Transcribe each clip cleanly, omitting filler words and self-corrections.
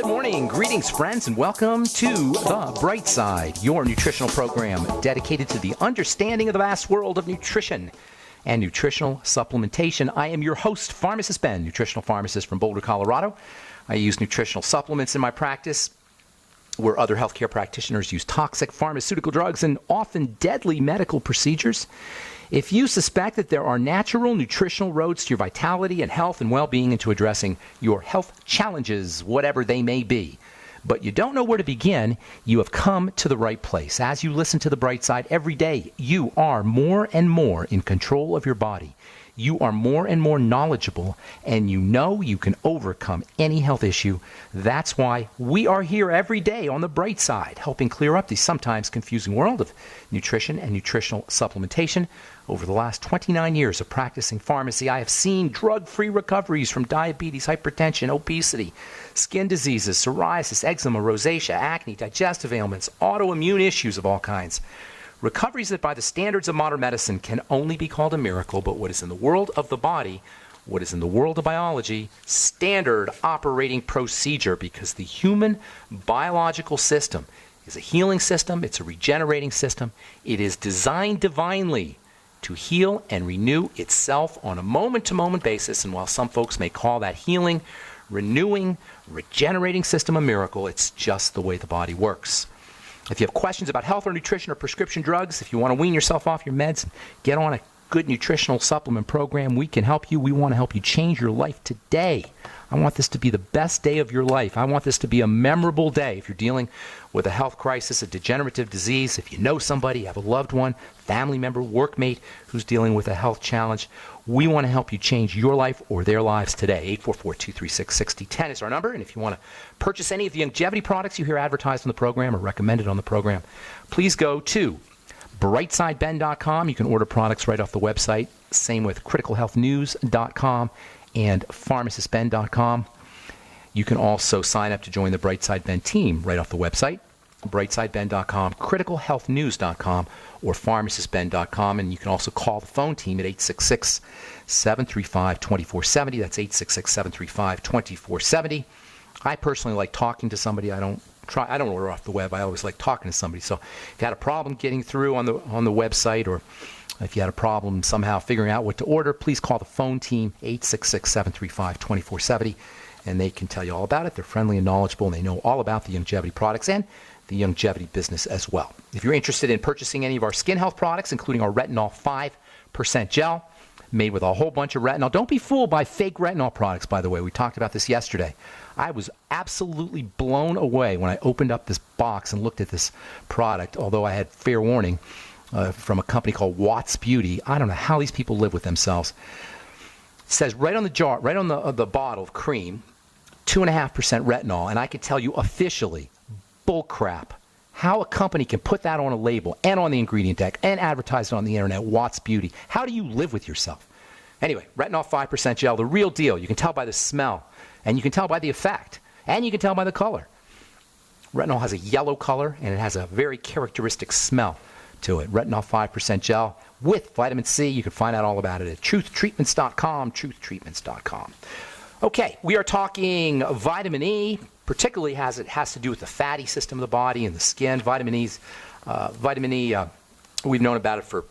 morning. Greetings, friends, and welcome to The Bright Side, your nutritional program dedicated to the understanding of the vast world of nutrition and nutritional supplementation. I am your host, Pharmacist Ben, nutritional pharmacist from Boulder, Colorado. I use nutritional supplements in my practice, where other healthcare practitioners use toxic pharmaceutical drugs and often deadly medical procedures. If you suspect that there are natural nutritional roads to your vitality and health and well-being and to addressing your health challenges, whatever they may be, but you don't know where to begin, you have come to the right place. As you listen to The Bright Side every day, you are more and more in control of your body. You are more and more knowledgeable, and you know you can overcome any health issue. That's why we are here every day on The Bright Side, helping clear up the sometimes confusing world of nutrition and nutritional supplementation. Over the last 29 years of practicing pharmacy, I have seen drug-free recoveries from diabetes, hypertension, obesity, skin diseases, psoriasis, eczema, rosacea, acne, digestive ailments, autoimmune issues of all kinds. Recoveries that by the standards of modern medicine can only be called a miracle, but what is in the world of the body, what is in the world of biology, standard operating procedure, because the human biological system is a healing system, it's a regenerating system. It is designed divinely to heal and renew itself on a moment-to-moment basis, and while some folks may call that healing, renewing, regenerating system a miracle, it's just the way the body works. If you have questions about health or nutrition or prescription drugs, if you want to wean yourself off your meds, get on a good nutritional supplement program, we can help you. We want to help you change your life today. I want this to be the best day of your life. I want this to be a memorable day. If you're dealing with a health crisis, a degenerative disease, if you know somebody, you have a loved one, family member, workmate who's dealing with a health challenge, we want to help you change your life or their lives today. 844-236-6010 is our number. And if you want to purchase any of the longevity products you hear advertised on the program or recommended on the program, please go to brightsideben.com. You can order products right off the website. Same with criticalhealthnews.com and pharmacistben.com. You can also sign up to join the Brightside Ben team right off the website, brightsideben.com, criticalhealthnews.com, or pharmacistben.com. And you can also call the phone team at 866-735-2470. That's 866-735-2470. I personally like talking to somebody. I don't order off the web. I always like talking to somebody. So if you had a problem getting through on the website, or if you had a problem somehow figuring out what to order, please call the phone team, 866-735-2470, and they can tell you all about it. They're friendly and knowledgeable, and they know all about the longevity products and the longevity business as well. If you're interested in purchasing any of our skin health products, including our retinol 5% gel, made with a whole bunch of retinol. Don't be fooled by fake retinol products, by the way. We talked about this yesterday. I was absolutely blown away when I opened up this box and looked at this product, although I had fair warning from a company called Watts Beauty. I don't know how these people live with themselves. It says right on the jar, right on the bottle of cream, 2.5% retinol, and I can tell you officially, bull crap. How a company can put that on a label and on the ingredient deck and advertise it on the internet, Watts Beauty. How do you live with yourself? Anyway, retinol 5% gel, the real deal. You can tell by the smell, and you can tell by the effect, and you can tell by the color. Retinol has a yellow color, and it has a very characteristic smell to it. Retinol 5% gel with vitamin C. You can find out all about it at truthtreatments.com, truthtreatments.com. Okay, we are talking vitamin E, particularly has to do with the fatty system of the body and the skin. Vitamin E, we've known about it for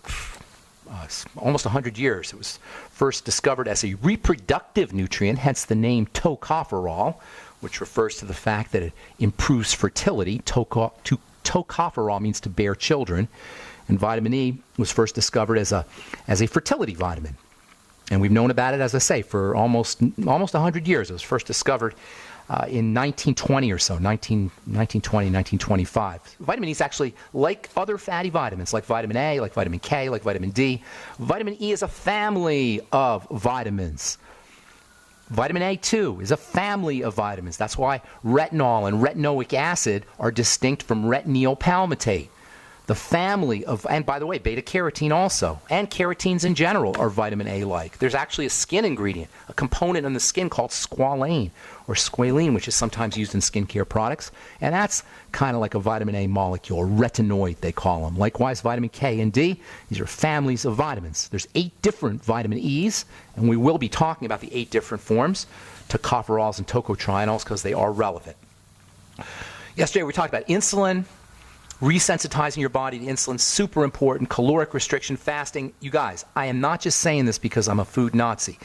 almost 100 years. It was first discovered as a reproductive nutrient, hence the name tocopherol, which refers to the fact that it improves fertility. Tocopherol means to bear children, and vitamin E was first discovered as a fertility vitamin. And we've known about it, as I say, for almost 100 years. It was first discovered in 1920 or so, 1920, 1925. Vitamin E is actually like other fatty vitamins, like vitamin A, like vitamin K, like vitamin D. Vitamin E is a family of vitamins. Vitamin A, too, is a family of vitamins. That's why retinol and retinoic acid are distinct from retinyl palmitate. The family of, and by the way, beta-carotene also, and carotenes in general are vitamin A-like. There's actually a skin ingredient, a component in the skin called squalane, or squalene, which is sometimes used in skincare products, and that's kind of like a vitamin A molecule, or retinoid they call them. Likewise, vitamin K and D, these are families of vitamins. There's 8 different vitamin E's, and we will be talking about the 8 different forms, tocopherols and tocotrienols, because they are relevant. Yesterday we talked about insulin, resensitizing your body to insulin, super important, caloric restriction, fasting. You guys, I am not just saying this because I'm a food Nazi.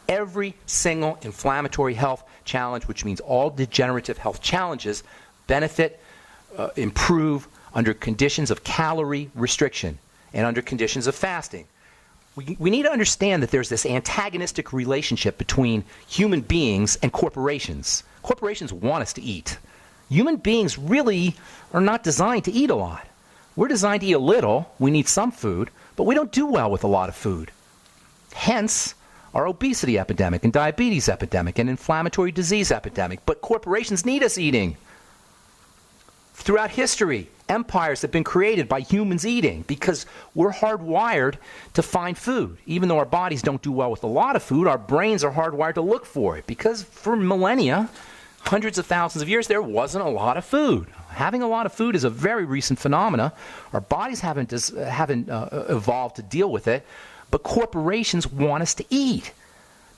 Every single inflammatory health challenge, which means all degenerative health challenges, benefit, improve under conditions of calorie restriction and under conditions of fasting. We need to understand that there's this antagonistic relationship between human beings and corporations. Corporations want us to eat. Human beings really are not designed to eat a lot. We're designed to eat a little. We need some food, but we don't do well with a lot of food. Hence, our obesity epidemic and diabetes epidemic and inflammatory disease epidemic. But corporations need us eating. Throughout history, empires have been created by humans eating because we're hardwired to find food. Even though our bodies don't do well with a lot of food, our brains are hardwired to look for it because for millennia, hundreds of thousands of years, there wasn't a lot of food. Having a lot of food is a very recent phenomena. Our bodies haven't evolved to deal with it, but corporations want us to eat.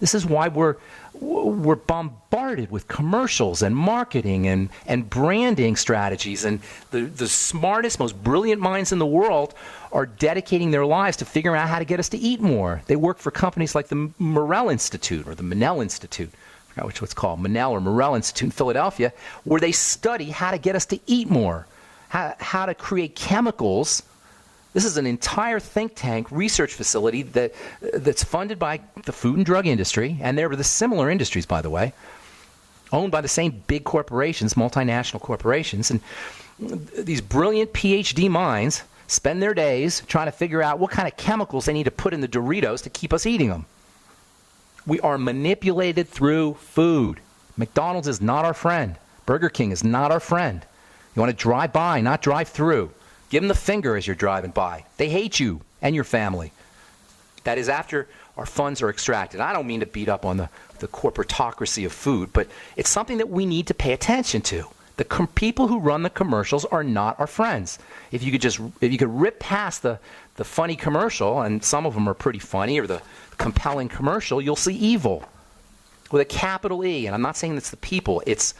This is why we're bombarded with commercials and marketing and branding strategies. And the smartest, most brilliant minds in the world are dedicating their lives to figuring out how to get us to eat more. They work for companies like the Morrell Institute or the Monell Institute. I forgot which it's called, Monell or Morrell Institute in Philadelphia, where they study how to get us to eat more, how to create chemicals. This is an entire think tank research facility that's funded by the food and drug industry, and they're the similar industries, by the way, owned by the same big corporations, multinational corporations. And these brilliant PhD minds spend their days trying to figure out what kind of chemicals they need to put in the Doritos to keep us eating them. We are manipulated through food. McDonald's is not our friend. Burger King is not our friend. You want to drive by, not drive through. Give them the finger as you're driving by. They hate you and your family. That is after our funds are extracted. I don't mean to beat up on the corporatocracy of food, but it's something that we need to pay attention to. The people who run the commercials are not our friends. If you could rip past the funny commercial, and some of them are pretty funny, or the compelling commercial, you'll see evil with a capital E. And I'm not saying it's the people. It's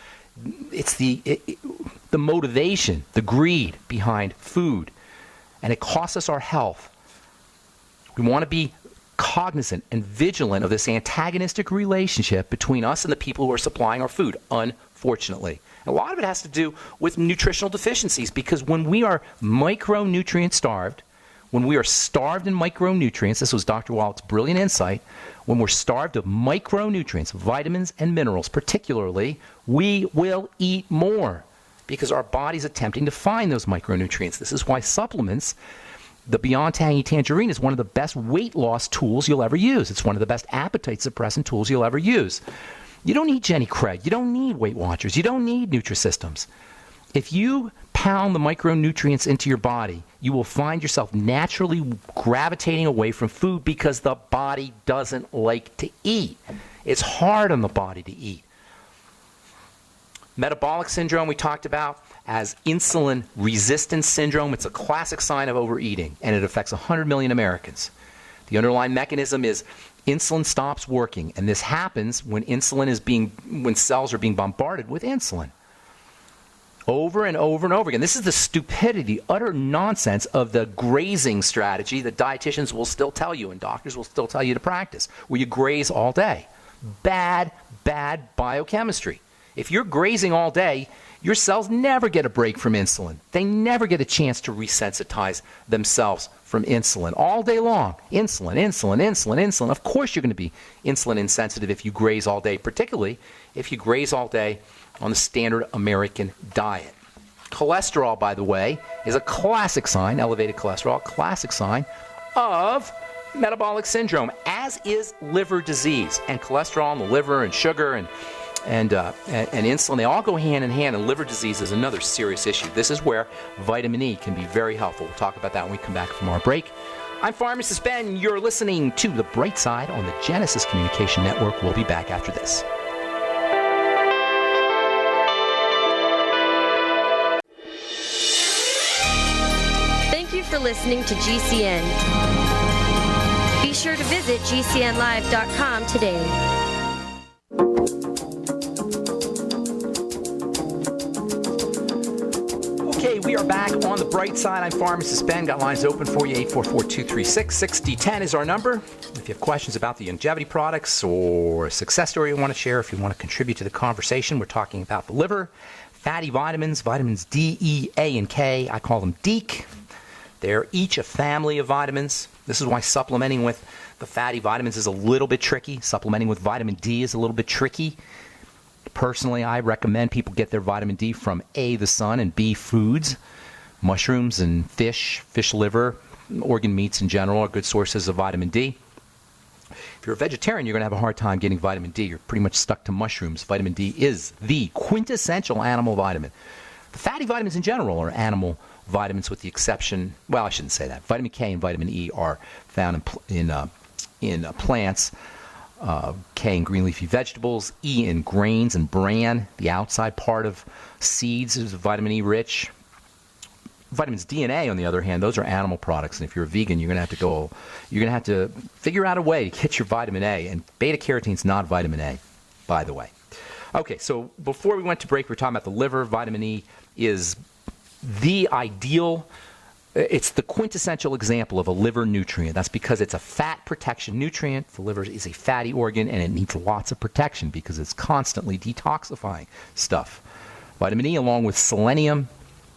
the motivation, the greed behind food, and it costs us our health. We want to be cognizant and vigilant of this antagonistic relationship between us and the people who are supplying our food, unfortunately. A lot of it has to do with nutritional deficiencies, because when we are micronutrient starved, when we are starved in micronutrients, this was Dr. Wallach's brilliant insight, when we're starved of micronutrients, vitamins and minerals particularly, we will eat more because our body's attempting to find those micronutrients. This is why supplements, the Beyond Tangy Tangerine, is one of the best weight loss tools you'll ever use. It's one of the best appetite suppressant tools you'll ever use. You don't need Jenny Craig. You don't need Weight Watchers. You don't need Nutrisystems. If you pound the micronutrients into your body, you will find yourself naturally gravitating away from food because the body doesn't like to eat. It's hard on the body to eat. Metabolic syndrome we talked about as insulin resistance syndrome. It's a classic sign of overeating, and it affects 100 million Americans. The underlying mechanism is insulin stops working, and this happens when when cells are being bombarded with insulin. Over and over and over again. This is the stupidity, utter nonsense of the grazing strategy that dietitians will still tell you and doctors will still tell you to practice, where you graze all day. Bad biochemistry. If you're grazing all day, your cells never get a break from insulin. They never get a chance to resensitize themselves from insulin. All day long, insulin, insulin, insulin, insulin. Of course you're going to be insulin insensitive if you graze all day, particularly if you graze all day on the standard American diet. Cholesterol, by the way, is a classic sign, elevated cholesterol, classic sign of metabolic syndrome, as is liver disease. And cholesterol and the liver and sugar and insulin, they all go hand in hand, and liver disease is another serious issue. This is where vitamin E can be very helpful. We'll talk about that when we come back from our break. I'm Pharmacist Ben. You're listening to The Bright Side on the Genesis Communication Network. We'll be back after this. Thank you for listening to GCN. Be sure to visit GCNlive.com today. Okay, we are back on the bright side. I'm Pharmacist Ben. Got lines open for you. 844-236-6010 is our number. If you have questions about the longevity products or a success story you want to share, if you want to contribute to the conversation, we're talking about the liver, fatty vitamins, vitamins D, E, A, and K. I call them DEEK. They're each a family of vitamins. This is why supplementing with the fatty vitamins is a little bit tricky. Supplementing with vitamin D is a little bit tricky. Personally, I recommend people get their vitamin D from A, the sun, and B, foods. Mushrooms and fish liver, organ meats in general are good sources of vitamin D. If you're a vegetarian, you're going to have a hard time getting vitamin D. You're pretty much stuck to mushrooms. Vitamin D is the quintessential animal vitamin. The fatty vitamins in general are animal vitamins with the exception, well, I shouldn't say that. Vitamin K and vitamin E are found in plants. K in green leafy vegetables, E in grains and bran. The outside part of seeds is vitamin E rich. Vitamins D and A, on the other hand, those are animal products. And if you're a vegan, you're going to have to figure out a way to get your vitamin A. And beta carotene is not vitamin A, by the way. Okay, so before we went to break, we were talking about the liver. Vitamin E is the ideal. It's the quintessential example of a liver nutrient. That's because it's a fat protection nutrient. The liver is a fatty organ, and it needs lots of protection because it's constantly detoxifying stuff. Vitamin E, along with selenium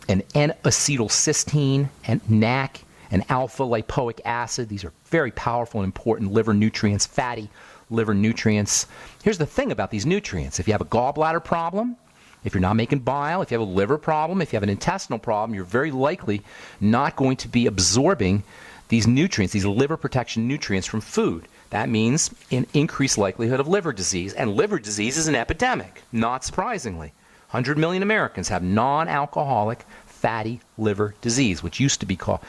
and N-acetylcysteine and NAC and alpha-lipoic acid, these are very powerful and important liver nutrients, fatty liver nutrients. Here's the thing about these nutrients. If you have a gallbladder problem, if you're not making bile, if you have a liver problem, if you have an intestinal problem, you're very likely not going to be absorbing these nutrients, these liver protection nutrients from food. That means an increased likelihood of liver disease. And liver disease is an epidemic, not surprisingly. 100 million Americans have non-alcoholic fatty liver disease, which used to be called,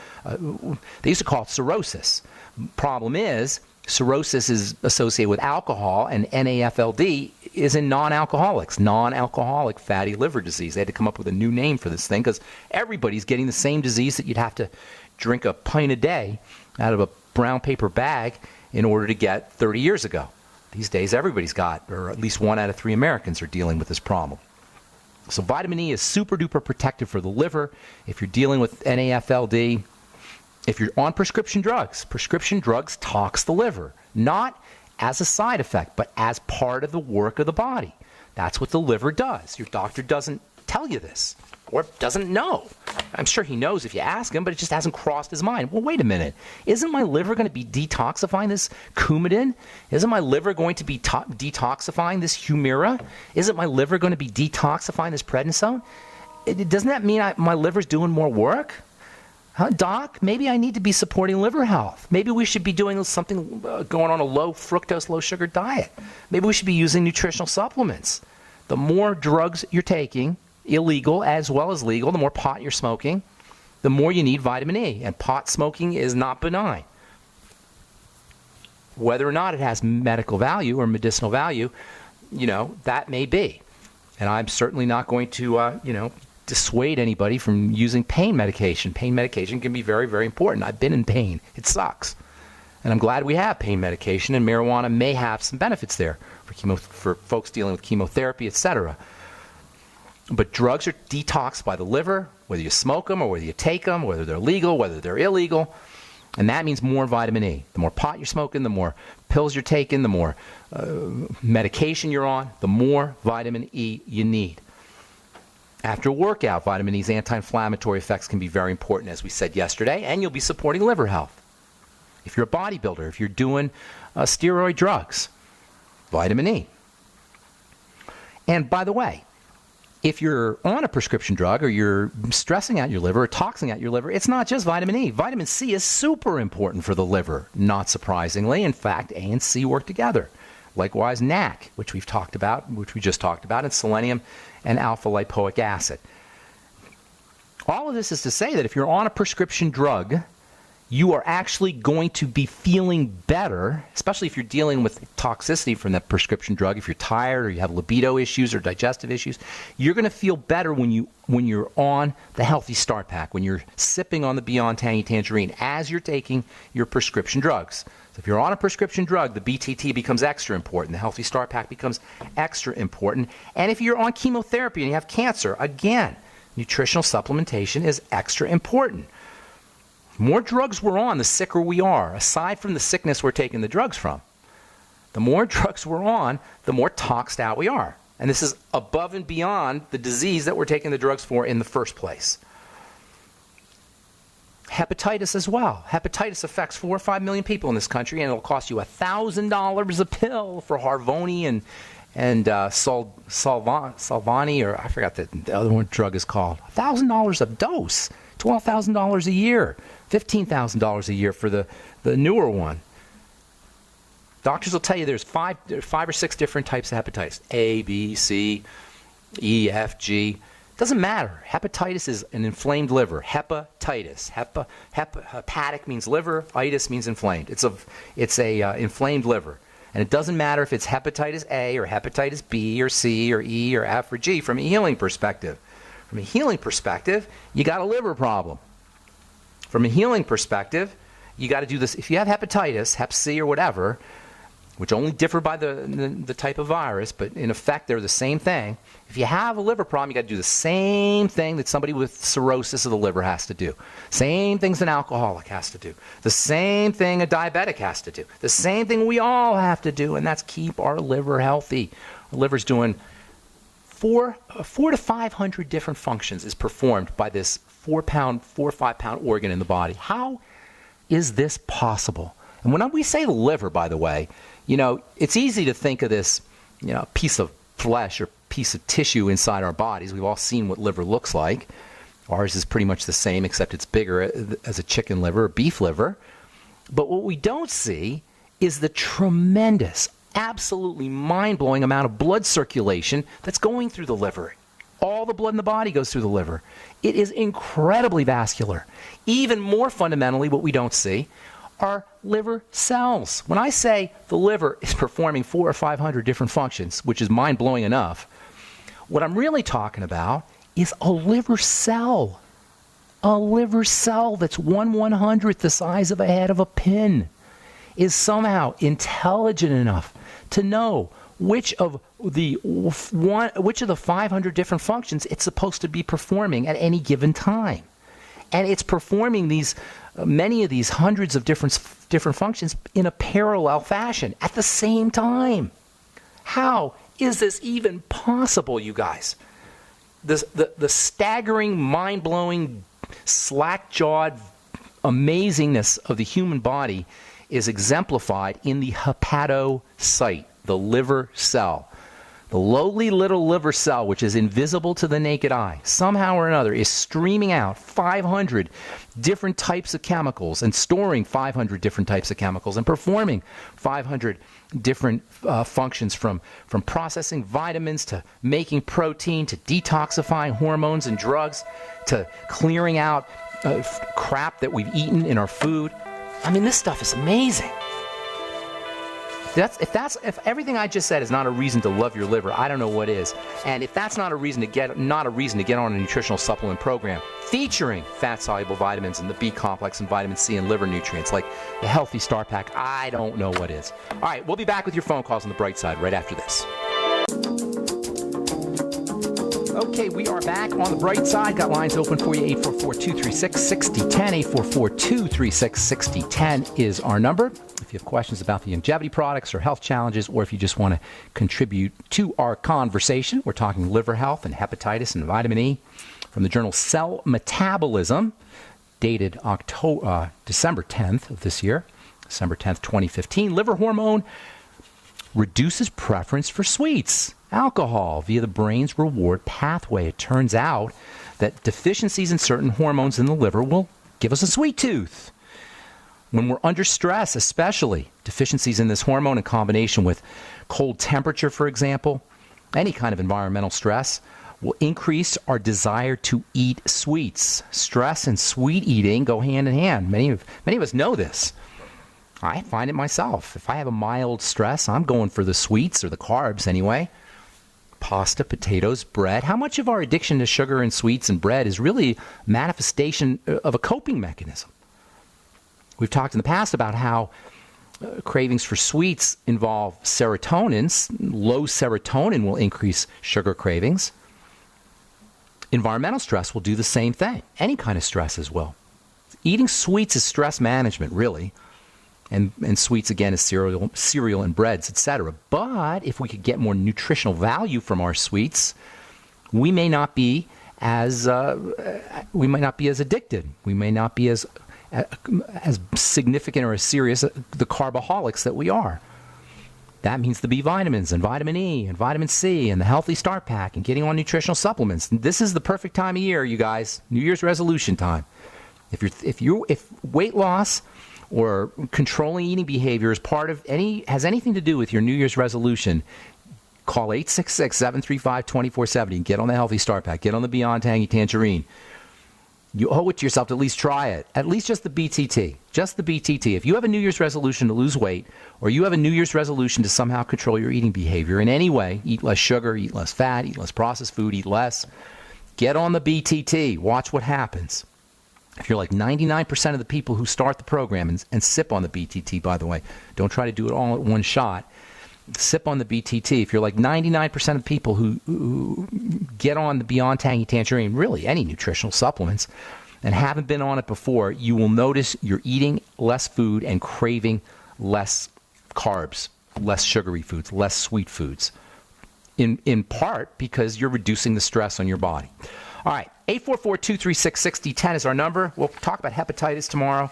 they used to call it cirrhosis. Problem is, cirrhosis is associated with alcohol, and NAFLD is in non-alcoholics, non-alcoholic fatty liver disease. They had to come up with a new name for this thing because everybody's getting the same disease that you'd have to drink a pint a day out of a brown paper bag in order to get 30 years ago. These days, everybody's got, or at least 1 out of 3 Americans are dealing with this problem. So vitamin E is super duper protective for the liver. If you're dealing with NAFLD, if you're on prescription drugs tox the liver, not as a side effect, but as part of the work of the body. That's what the liver does. Your doctor doesn't tell you this or doesn't know. I'm sure he knows if you ask him, but it just hasn't crossed his mind. Well, wait a minute. Isn't my liver going to be detoxifying this Coumadin? Isn't my liver going to be detoxifying this Humira? Isn't my liver going to be detoxifying this prednisone? Doesn't that mean my liver's doing more work? Huh, Doc, maybe I need to be supporting liver health. Maybe we should be doing something, going on a low fructose, low sugar diet. Maybe we should be using nutritional supplements. The more drugs you're taking, illegal as well as legal, the more pot you're smoking, the more you need vitamin E. And pot smoking is not benign. Whether or not it has medical value or medicinal value, that may be. And I'm certainly not going to, dissuade anybody from using pain medication. Pain medication can be very, very important. I've been in pain. It sucks. And I'm glad we have pain medication, and marijuana may have some benefits there for folks dealing with chemotherapy, etc. But drugs are detoxed by the liver, whether you smoke them or whether you take them, whether they're legal, whether they're illegal. And that means more vitamin E. The more pot you're smoking, the more pills you're taking, the more medication you're on, the more vitamin E you need. After a workout, vitamin E's anti-inflammatory effects can be very important, as we said yesterday, and you'll be supporting liver health. If you're a bodybuilder, if you're doing steroid drugs, vitamin E. And by the way, if you're on a prescription drug or you're stressing out your liver or toxing out your liver, it's not just vitamin E. Vitamin C is super important for the liver, not surprisingly. In fact, A and C work together. Likewise, NAC, which we just talked about, and selenium and alpha-lipoic acid. All of this is to say that if you're on a prescription drug, you are actually going to be feeling better, especially if you're dealing with toxicity from that prescription drug. If you're tired or you have libido issues or digestive issues, you're going to feel better when you're on the Healthy Start Pack, when you're sipping on the Beyond Tangy Tangerine as you're taking your prescription drugs. So if you're on a prescription drug, the BTT becomes extra important. The Healthy Start Pack becomes extra important. And if you're on chemotherapy and you have cancer, again, nutritional supplementation is extra important. The more drugs we're on, the sicker we are, aside from the sickness we're taking the drugs from. The more drugs we're on, the more toxed out we are. And this is above and beyond the disease that we're taking the drugs for in the first place. Hepatitis as well. Hepatitis affects 4 or 5 million people in this country, and it'll cost you $1,000 a pill for Harvoni and Salvani, or I forgot the other one drug is called. $1,000 a dose, $12,000 a year, $15,000 a year for the newer one. Doctors will tell you there's five or six different types of hepatitis. A, B, C, E, F, G. Doesn't matter. Hepatitis is an inflamed liver. Hepatitis. Hepatic means liver. Itis means inflamed. It's a inflamed liver. And it doesn't matter if it's hepatitis A or hepatitis B or C or E or F or G from a healing perspective. From a healing perspective, you got a liver problem. From a healing perspective, you got to do this. If you have hepatitis, hep C or whatever, which only differ by the type of virus, but in effect they're the same thing. If you have a liver problem, you got to do the same thing that somebody with cirrhosis of the liver has to do. Same things an alcoholic has to do. The same thing a diabetic has to do. The same thing we all have to do, and that's keep our liver healthy. Our liver's doing 4 to 500 different functions is performed by this 4 or 5 pound organ in the body. How is this possible? And when we say the liver, by the way, it's easy to think of this, piece of flesh or piece of tissue inside our bodies. We've all seen what liver looks like. Ours is pretty much the same, except it's bigger as a chicken liver or beef liver. But what we don't see is the tremendous, absolutely mind-blowing amount of blood circulation that's going through the liver. All the blood in the body goes through the liver. It is incredibly vascular. Even more fundamentally, what we don't see are liver cells. When I say the liver is performing 400 or 500 different functions, which is mind-blowing enough, what I'm really talking about is a liver cell. A liver cell that's 1/100th the size of a head of a pin is somehow intelligent enough to know which of the 500 different functions it's supposed to be performing at any given time. And it's performing many of these hundreds of different functions in a parallel fashion at the same time. How is this even possible, you guys? The staggering, mind-blowing, slack-jawed amazingness of the human body is exemplified in the hepatocyte, the liver cell. The lowly little liver cell, which is invisible to the naked eye, somehow or another is streaming out 500 different types of chemicals and storing 500 different types of chemicals and performing 500 different functions from processing vitamins to making protein to detoxifying hormones and drugs to clearing out crap that we've eaten in our food. I mean, this stuff is amazing. If everything I just said is not a reason to love your liver, I don't know what is. And if that's not a reason to get on a nutritional supplement program featuring fat-soluble vitamins and the B complex and vitamin C and liver nutrients like the Healthy Star Pack, I don't know what is. All right, we'll be back with your phone calls on the bright side right after this. Okay, we are back on the bright side. Got lines open for you. 844-236-6010. 844-236-6010 is our number. If you have questions about the longevity products or health challenges, or if you just want to contribute to our conversation, we're talking liver health and hepatitis and vitamin E from the journal Cell Metabolism, dated December 10th of this year, December 10th, 2015. Liver hormone reduces preference for sweets, alcohol via the brain's reward pathway. It turns out that deficiencies in certain hormones in the liver will give us a sweet tooth. When we're under stress, especially deficiencies in this hormone in combination with cold temperature, for example, any kind of environmental stress, will increase our desire to eat sweets. Stress and sweet eating go hand in hand. Many of us know this. I find it myself. If I have a mild stress, I'm going for the sweets or the carbs anyway. Pasta, potatoes, bread. How much of our addiction to sugar and sweets and bread is really manifestation of a coping mechanism? We've talked in the past about how cravings for sweets involve serotonin. Low serotonin will increase sugar cravings. Environmental stress will do the same thing. Any kind of stress as well. Eating sweets is stress management, really. And sweets, again, is cereal and breads, etc. But if we could get more nutritional value from our sweets, we may not be as addicted. We may not be as significant or as serious the carboholics that we are. That means the B vitamins and vitamin E and vitamin C and the Healthy Start Pack and getting on nutritional supplements. This is the perfect time of year, you guys. New Year's resolution time. If weight loss or controlling eating behavior is has anything to do with your New Year's resolution, call 866-735-2470 and get on the Healthy Start Pack. Get on the Beyond Tangy Tangerine. You owe it to yourself to at least try it. At least just the BTT. Just the BTT. If you have a New Year's resolution to lose weight, or you have a New Year's resolution to somehow control your eating behavior in any way, eat less sugar, eat less fat, eat less processed food, eat less, get on the BTT. Watch what happens. If you're like 99% of the people who start the program and sip on the BTT, by the way, don't try to do it all at one shot. Sip on the BTT. If you're like 99% of people who get on the Beyond Tangy Tangerine, really any nutritional supplements, and haven't been on it before, you will notice you're eating less food and craving less carbs, less sugary foods, less sweet foods, in part because you're reducing the stress on your body. All right, 844-236-6010 is our number. We'll talk about hepatitis tomorrow,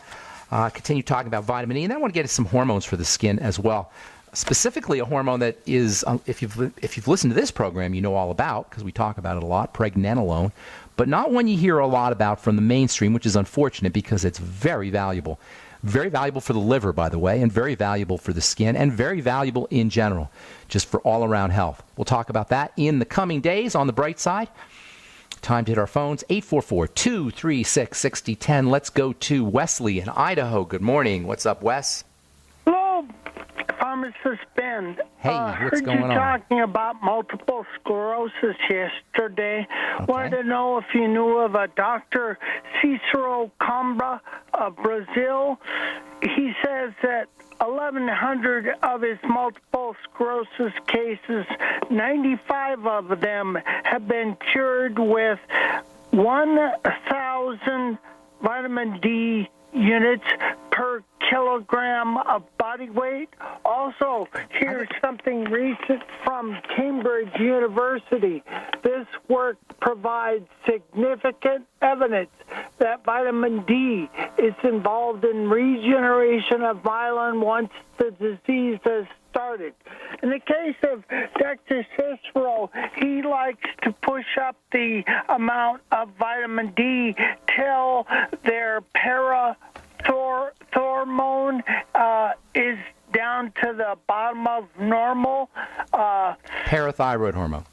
continue talking about vitamin E, and then I want to get into some hormones for the skin as well. Specifically, a hormone that is, if you've listened to this program, you know all about, because we talk about it a lot, pregnenolone, but not one you hear a lot about from the mainstream, which is unfortunate because it's very valuable. Very valuable for the liver, by the way, and very valuable for the skin, and very valuable in general, just for all-around health. We'll talk about that in the coming days on the bright side. Time to hit our phones, 844-236-6010. Let's go to Wesley in Idaho. Good morning. What's up, Wes? Hello, Pharmacist Ben. Hey, what's going on? Heard you talking about multiple sclerosis yesterday. Okay. Wanted to know if you knew of a Dr. Cicero Coimbra of Brazil. He says that 1,100 of his multiple sclerosis cases, 95 of them have been cured with 1,000 vitamin D units per kilogram of body weight. Also, here's something recent from Cambridge University. This work provides significant evidence that vitamin D is involved in regeneration of myelin once the disease has started. In the case of Dr. Cicero, he likes to push up the amount of vitamin D till their parathormone is down to the bottom of normal. Parathyroid hormone.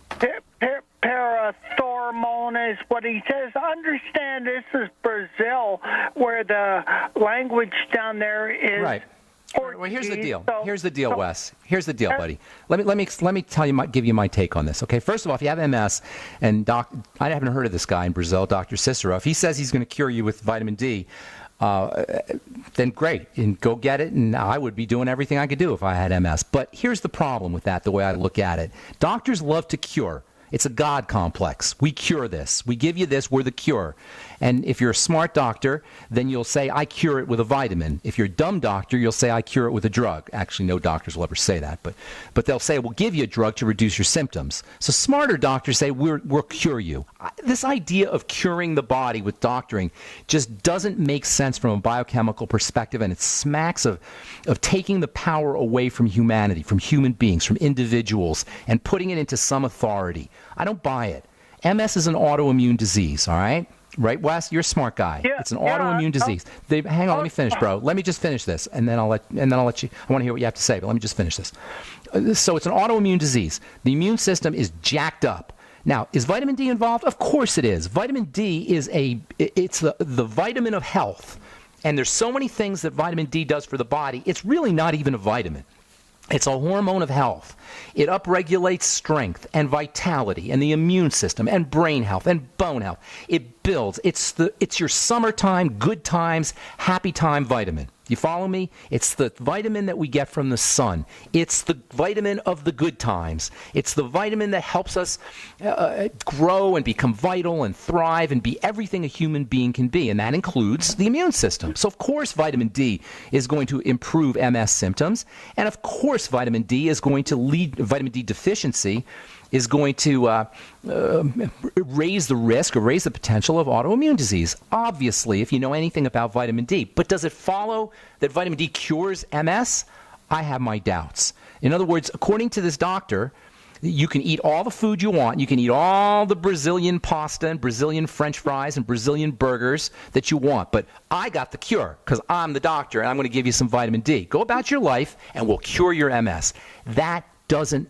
Parathormone is what he says. Understand this is Brazil, where the language down there is right. Portuguese. Well, here's the deal. Here's the deal, Wes. Here's the deal, buddy. Let me tell you, give you my take on this. Okay. First of all, if you have MS, and I haven't heard of this guy in Brazil, Dr. Cicero. If he says he's going to cure you with vitamin D, then great, and go get it, and I would be doing everything I could do if I had MS. But here's the problem with that, the way I look at it. Doctors love to cure. It's a God complex. We cure this. We give you this. We're the cure. And if you're a smart doctor, then you'll say, I cure it with a vitamin. If you're a dumb doctor, you'll say, I cure it with a drug. Actually, no doctors will ever say that. But they'll say, we'll give you a drug to reduce your symptoms. So smarter doctors say, we'll cure you. This idea of curing the body with doctoring just doesn't make sense from a biochemical perspective, and it smacks of taking the power away from humanity, from human beings, from individuals, and putting it into some authority. I don't buy it. MS is an autoimmune disease, all right? Right, Wes? You're a smart guy. Yeah, it's an autoimmune disease. Hang on, let me finish, bro. Let me just finish this, and then I'll let you. I want to hear what you have to say, but let me just finish this. So it's an autoimmune disease. The immune system is jacked up. Now, is vitamin D involved? Of course it is. Vitamin D is it's the vitamin of health, and there's so many things that vitamin D does for the body. It's really not even a vitamin. It's a hormone of health. It upregulates strength and vitality and the immune system and brain health and bone health. It builds. It's your summertime, good times, happy time vitamin. You follow me? It's the vitamin that we get from the sun. It's the vitamin of the good times. It's the vitamin that helps us grow and become vital and thrive and be everything a human being can be, and that includes the immune system. So, of course, vitamin D is going to improve MS symptoms, and of course, vitamin D deficiency is going to raise the risk or raise the potential of autoimmune disease, obviously, if you know anything about vitamin D. But does it follow that vitamin D cures MS? I have my doubts. In other words, according to this doctor, you can eat all the food you want. You can eat all the Brazilian pasta and Brazilian French fries and Brazilian burgers that you want. But I got the cure because I'm the doctor, and I'm going to give you some vitamin D. Go about your life, and we'll cure your MS. That doesn't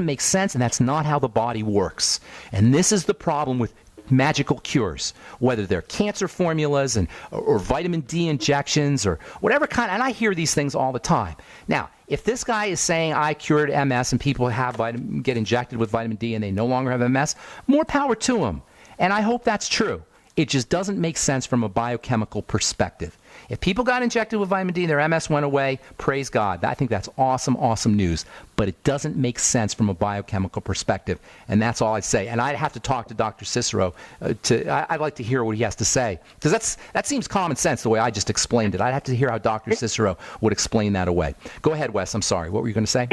make sense, and that's not how the body works. And this is the problem with magical cures, whether they're cancer formulas or vitamin D injections or whatever kind. And I hear these things all the time. Now, if this guy is saying I cured MS and people get injected with vitamin D and they no longer have MS, more power to him. And I hope that's true. It just doesn't make sense from a biochemical perspective. If people got injected with vitamin D and their MS went away, praise God. I think that's awesome, awesome news. But it doesn't make sense from a biochemical perspective. And that's all I'd say. And I'd have to talk to Dr. Cicero. I'd like to hear what he has to say. Because that seems common sense the way I just explained it. I'd have to hear how Dr. Cicero would explain that away. Go ahead, Wes. I'm sorry. What were you going to say?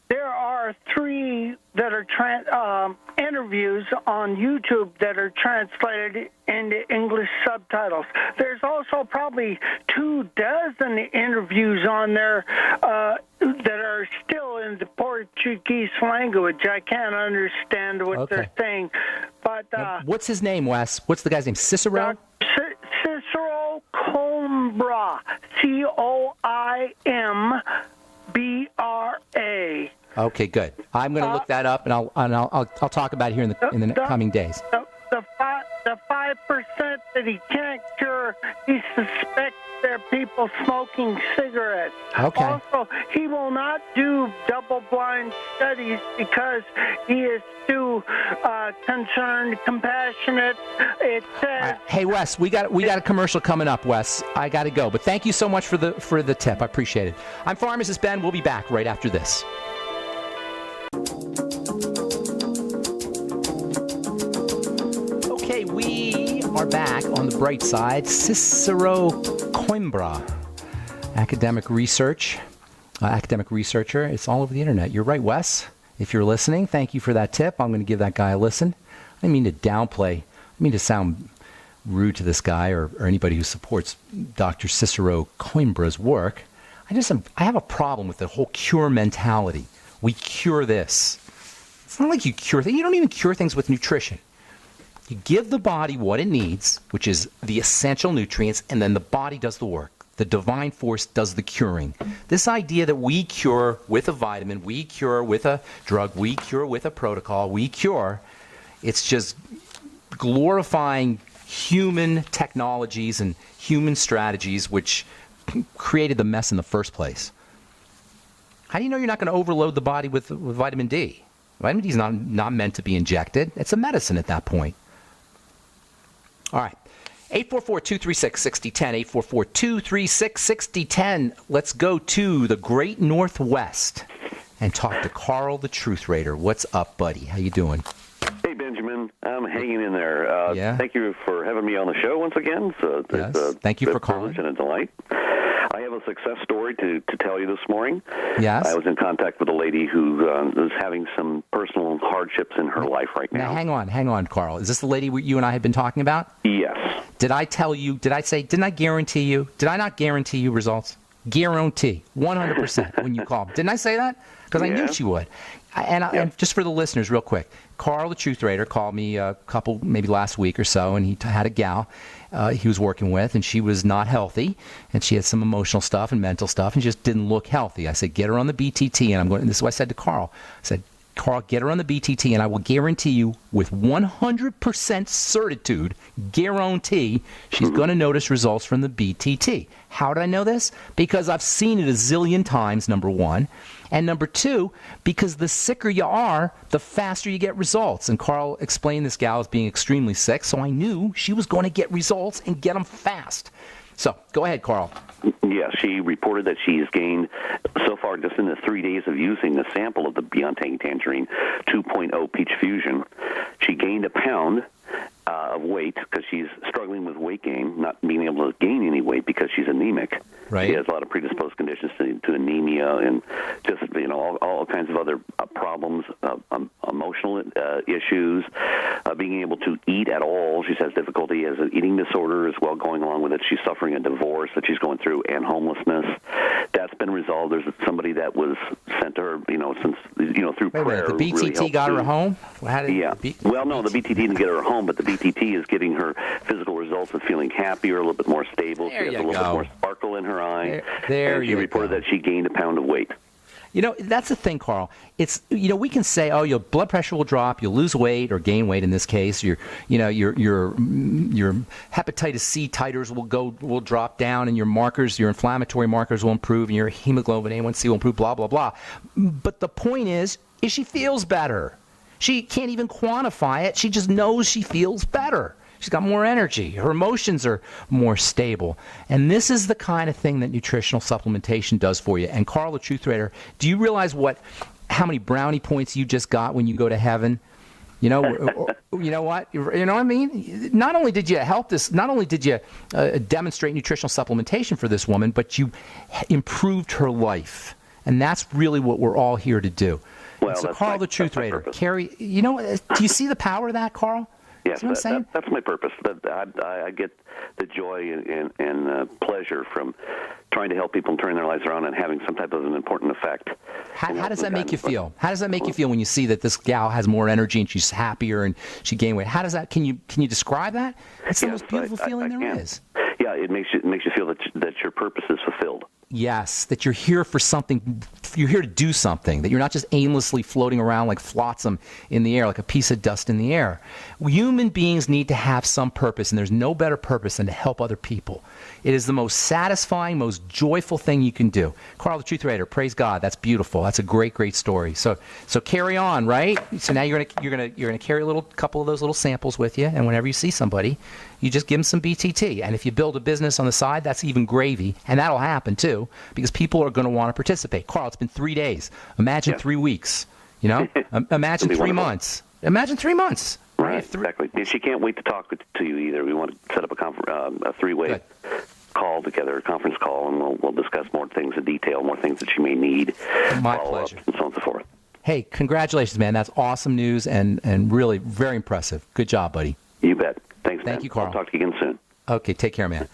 There are 3 that are interviews on YouTube that are translated into English subtitles. There's also probably 24 interviews on there that are still in the Portuguese language. I can't understand what they're saying. But what's his name, Wes? What's the guy's name? Cicero? Cicero Coimbra. Coimbra. Okay, good. I'm going to look that up, and I'll talk about it here in the coming days. The 5% that he can't cure, he suspects they're people smoking cigarettes. Okay. Also, he will not do double-blind studies because he is too concerned, compassionate. It says. Hey, Wes, we got a commercial coming up, Wes. I got to go, but thank you so much for the tip. I appreciate it. I'm Pharmacist Ben. We'll be back right after this. Okay, we are back on the bright side. Cicero Coimbra, academic researcher. It's all over the internet. You're right, Wes. If you're listening, thank you for that tip. I'm going to give that guy a listen. I didn't mean to downplay. I mean to sound rude to this guy or anybody who supports Dr. Cicero Coimbra's work. I have a problem with the whole cure mentality. We cure this. It's not like you cure things. You don't even cure things with nutrition. You give the body what it needs, which is the essential nutrients, and then the body does the work. The divine force does the curing. This idea that we cure with a vitamin, we cure with a drug, we cure with a protocol, it's just glorifying human technologies and human strategies which created the mess in the first place. How do you know you're not going to overload the body with vitamin D? Vitamin D is not meant to be injected. It's a medicine at that point. All right. 844-236-6010, 844-236-6010. Let's go to the Great Northwest and talk to Carl, the Truth Raider. What's up, buddy? How you doing? Hey, Benjamin. I'm hanging in there. Yeah. Thank you for having me on the show once again. Yes. Thank you for calling. And a delight. I have a success story to tell you this morning. Yes. I was in contact with a lady who is having some personal hardships in her life right now. Now, hang on, Carl. Is this the lady you and I have been talking about? Yes. Didn't I guarantee you? Did I not guarantee you results? Guarantee. 100% when you call. Didn't I say that? Because I knew she would. And just for the listeners, real quick, Carl, the Truth Raider, called me a couple, maybe last week or so, and he had a gal he was working with, and she was not healthy, and she had some emotional stuff and mental stuff, and just didn't look healthy. I said, get her on the BTT, and this is what I said to Carl. I said, Carl, get her on the BTT, and I will guarantee you with 100% certitude, guarantee, she's going to notice results from the BTT. How did I know this? Because I've seen it a zillion times, number one. And number two, because the sicker you are, the faster you get results. And Carl explained this gal as being extremely sick, so I knew she was going to get results and get them fast. So go ahead, Carl. Yeah, she reported that she's gained, so far just in the 3 days of using a sample of the Beyond Tangy Tangerine 2.0 Peach Fusion, she gained a pound of weight because she's struggling with weight gain, not being able to gain any weight because she's anemic. Right. She has a lot of predisposed conditions to anemia and just all kinds of other problems, emotional issues, being able to eat at all. She has difficulty as an eating disorder as well going along with it. She's suffering a divorce that she's going through and homelessness. That's been resolved. There's somebody that was sent to her, through prayer. Wait a minute, the BTT really got her home? Well, no, the BTT didn't get her home, but the BTT is getting her physical results of feeling happier, a little bit more stable. She has a little bit more sparkle in her eye. And she reported that she gained a pound of weight. That's the thing, Carl. It's we can say, oh, your blood pressure will drop, you'll lose weight or gain weight in this case. Your hepatitis C titers will drop down, and your inflammatory markers will improve, and your hemoglobin A1C will improve. Blah blah blah. But the point is she feels better. She can't even quantify it. She just knows she feels better. She's got more energy. Her emotions are more stable. And this is the kind of thing that nutritional supplementation does for you. And Carl, the Truth Raider, do you realize how many brownie points you just got when you go to heaven? You know what? You know what I mean? Not only did you help this, not only did you demonstrate nutritional supplementation for this woman, but you improved her life. And that's really what we're all here to do. Well, so Carl, the Truth Raider, Carrie, do you see the power of that, Carl? Yes, that's my purpose. I get the joy and pleasure from trying to help people turn their lives around and having some type of an important effect. How does that make you feel? How does that make you feel when you see that this gal has more energy and she's happier and she gained weight? How does that? Can you describe that? It's the most beautiful feeling there is. Yeah, it makes you feel that your purpose is fulfilled. Yes, that you're here for something. You're here to do something. That you're not just aimlessly floating around like flotsam in the air, like a piece of dust in the air. Human beings need to have some purpose, and there's no better purpose than to help other people. It is the most satisfying, most joyful thing you can do. Carl, the Truth Raider, praise God. That's beautiful. That's a great, great story. So carry on, right? So now you're gonna carry a couple of those little samples with you, and whenever you see somebody, you just give them some BTT. And if you build a business on the side, that's even gravy, and that'll happen too, because people are going to want to participate. Carl, it's been 3 days. Imagine 3 weeks. Imagine 3 months. Imagine 3 months. Right, exactly. She can't wait to talk to you either. We want to set up a three-way call together, a conference call, and we'll discuss more things in detail, more things that she may need. My pleasure. And so on and so forth. Hey, congratulations, man. That's awesome news and really very impressive. Good job, buddy. You bet. Thanks, man. Thank you, Carl. I'll talk to you again soon. Okay, take care, man.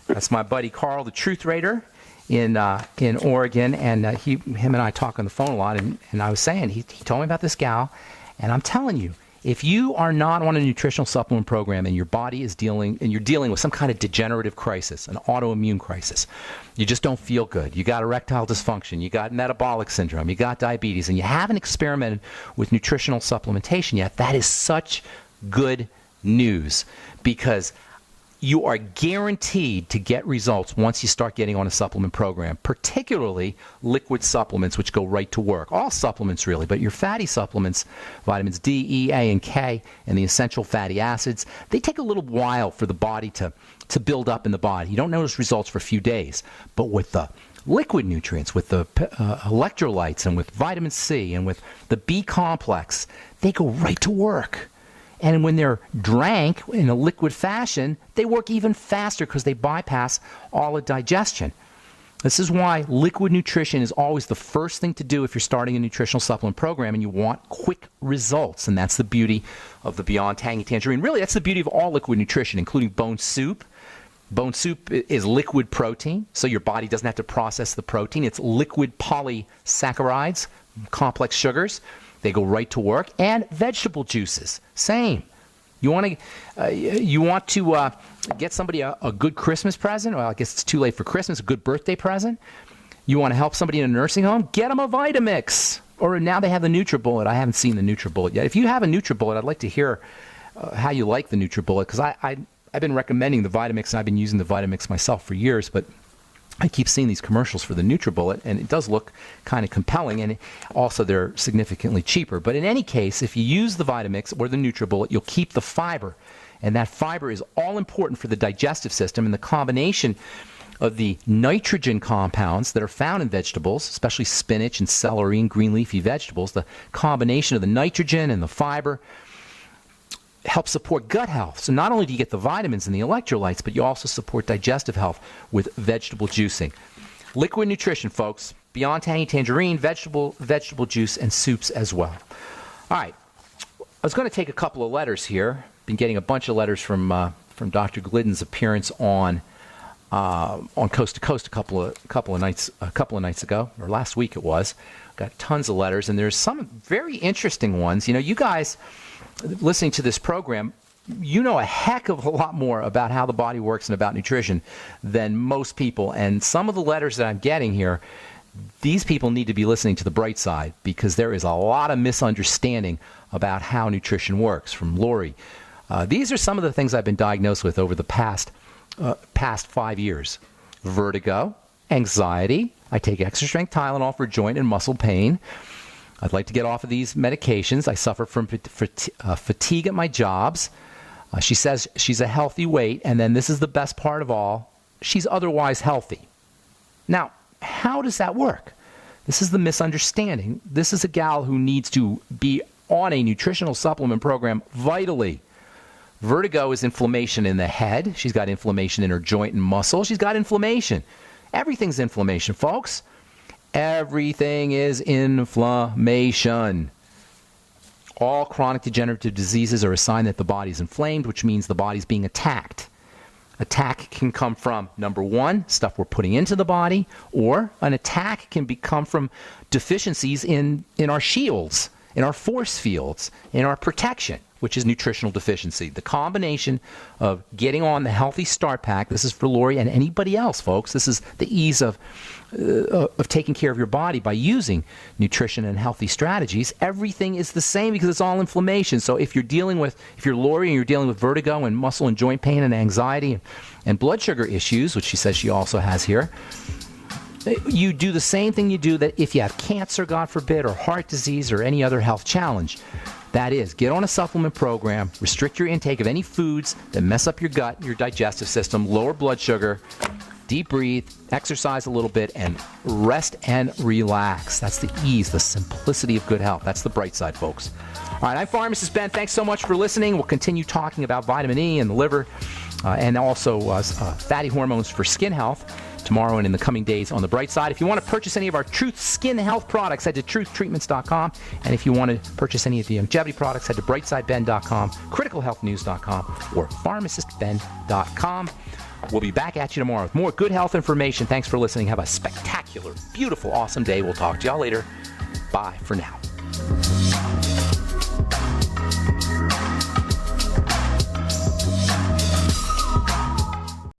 That's my buddy Carl, the Truth Raider in Oregon, and him and I talk on the phone a lot, and I was saying, he told me about this gal, and I'm telling you, if you are not on a nutritional supplement program and your body is dealing with some kind of degenerative crisis, an autoimmune crisis, you just don't feel good, you got erectile dysfunction, you got metabolic syndrome, you got diabetes, and you haven't experimented with nutritional supplementation yet, that is such good news, because you are guaranteed to get results once you start getting on a supplement program, particularly liquid supplements, which go right to work. All supplements, really, but your fatty supplements, vitamins D, E, A, and K, and the essential fatty acids, they take a little while for the body to build up in the body. You don't notice results for a few days, but with the liquid nutrients, with the electrolytes, and with vitamin C, and with the B complex, they go right to work. And when they're drank in a liquid fashion, they work even faster because they bypass all of digestion. This is why liquid nutrition is always the first thing to do if you're starting a nutritional supplement program and you want quick results. And that's the beauty of the Beyond Tangy Tangerine. Really, that's the beauty of all liquid nutrition, including bone soup. Bone soup is liquid protein, so your body doesn't have to process the protein. It's liquid polysaccharides, complex sugars. They go right to work. And vegetable juices, same. You want to get somebody a good Christmas present? Well, I guess it's too late for Christmas. A good birthday present. You want to help somebody in a nursing home? Get them a Vitamix. Or now they have the NutriBullet. I haven't seen the NutriBullet yet. If you have a NutriBullet, I'd like to hear how you like the NutriBullet, because I've been recommending the Vitamix, and I've been using the Vitamix myself for years, but I keep seeing these commercials for the NutriBullet, and it does look kind of compelling, and also they're significantly cheaper. But in any case, if you use the Vitamix or the NutriBullet, you'll keep the fiber And that fiber is all important for the digestive system, and the combination of the nitrogen compounds that are found in vegetables, especially spinach and celery and green leafy vegetables, the combination of the nitrogen and the fiber helps support gut health. So not only do you get the vitamins and the electrolytes, but you also support digestive health with vegetable juicing. Liquid nutrition, folks. Beyond tangy tangerine, vegetable juice, and soups as well. All right. I was going to take a couple of letters here. Been getting a bunch of letters from Dr. Glidden's appearance on Coast to Coast a couple of nights ago, or last week it was. Got tons of letters, and there's some very interesting ones. You know, you guys listening to this program, you know a heck of a lot more about how the body works and about nutrition than most people. And some of the letters that I'm getting here, these people need to be listening to the bright side, because there is a lot of misunderstanding about how nutrition works. From Lori, these are some of the things I've been diagnosed with over the past 5 years. Vertigo, anxiety. I take extra strength Tylenol for joint and muscle pain. I'd like to get off of these medications. I suffer from fatigue at my jobs. She says she's a healthy weight, and then this is the best part of all, she's otherwise healthy. Now, how does that work? This is the misunderstanding. This is a gal who needs to be on a nutritional supplement program vitally. Vertigo is inflammation in the head. She's got inflammation in her joint and muscle. She's got inflammation. Everything's inflammation, folks. Everything is inflammation. All chronic degenerative diseases are a sign that the body's inflamed, which means the body's being attacked. Attack can come from, number one, stuff we're putting into the body, or an attack can come from deficiencies in our shields, in our force fields, in our protection, which is nutritional deficiency. The combination of getting on the Healthy Start Pack, this is for Lori and anybody else, folks. This is the ease of taking care of your body by using nutrition and healthy strategies. Everything is the same because it's all inflammation. So if you're Lori and you're dealing with vertigo and muscle and joint pain and anxiety and blood sugar issues, which she says she also has here, you do the same thing you do that if you have cancer, God forbid, or heart disease or any other health challenge. That is, get on a supplement program, restrict your intake of any foods that mess up your gut, your digestive system, lower blood sugar, deep breathe, exercise a little bit, and rest and relax. That's the ease, the simplicity of good health. That's the bright side, folks. All right, I'm Pharmacist Ben. Thanks so much for listening. We'll continue talking about vitamin E and the liver and also fatty hormones for skin health tomorrow and in the coming days on the bright side. If you want to purchase any of our Truth Skin Health products, head to truthtreatments.com. And if you want to purchase any of the longevity products, head to brightsideben.com, criticalhealthnews.com, or pharmacistben.com. We'll be back at you tomorrow with more good health information. Thanks for listening. Have a spectacular, beautiful, awesome day. We'll talk to y'all later. Bye for now.